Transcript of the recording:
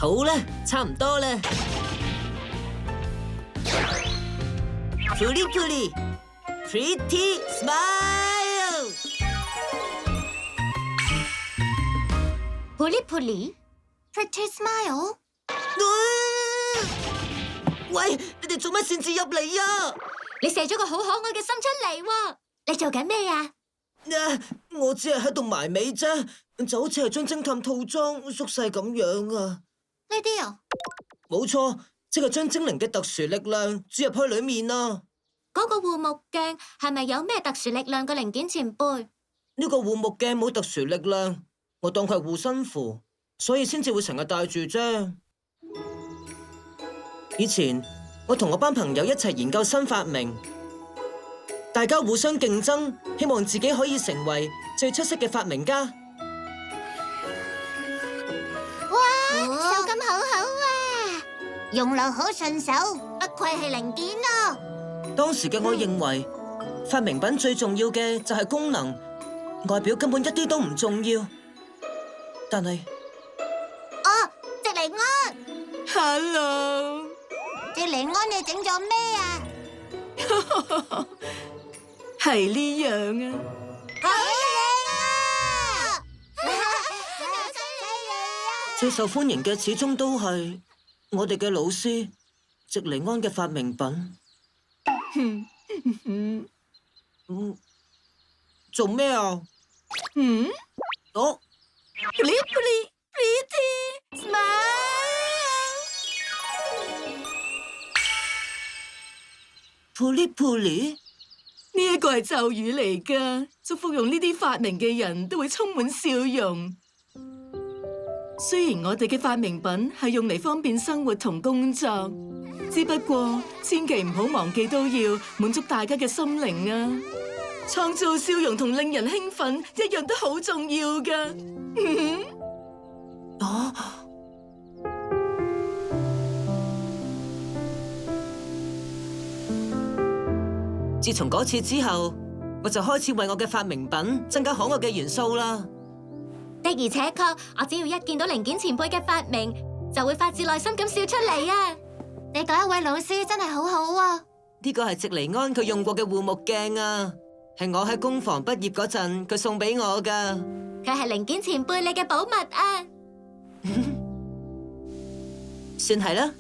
好啦，差唔多啦。Puli Puli Pretty Smile。Puli Puli Pretty Smile。喂，你哋做乜擅自入嚟啊？你射咗個好可愛嘅心出嚟喎！你做緊咩啊？我只係喺度埋尾啫，就好似係將偵探套裝縮細咁樣啊。呢啲啊，冇錯，即係將精靈嘅特殊力量注入去裏面啊。嗰個護目鏡係咪有咩特殊力量嘅零件前輩？呢個護目鏡冇特殊力量，我當佢係護身符，所以先至會成日戴住啫。以前我同我班朋友一齊研究新發明，大家互相競爭，希望自己可以成為最出色嘅發明家。哇，手感好好啊，用落好順手，不愧係零件啊！當時嘅我認為，發明品最重要嘅就係功能，外表根本一啲都唔重要。但係，哦，直尼安 Hello， 直尼安，你整咗咩啊？係呢樣啊！好靚啊！最受歡迎嘅始終都係我哋嘅老師直尼安嘅發明品。做咩啊？哦 Puli Puli Pretty Smile。 ，Puli Puli， 呢一個係咒語嚟㗎，祝福用呢啲發明嘅人都會充滿笑容。雖然我哋嘅發明品係用嚟方便生活同工作，只不過千祈唔好忘記都要滿足大家嘅心靈啊！創造笑容同令人興奮一樣都好重要㗎。自從嗰次之後，我就開始為我嘅發明品增加可愛嘅元素啦。的而且確，我只要一見到零件前輩嘅發明，就會發自內心咁笑出嚟啊！你嗰一位老師真係好好啊！呢個係直尼安佢用過嘅護目鏡啊，係我喺工房畢業嗰陣佢送俾我噶。佢係零件前輩你嘅寶物啊！算係啦。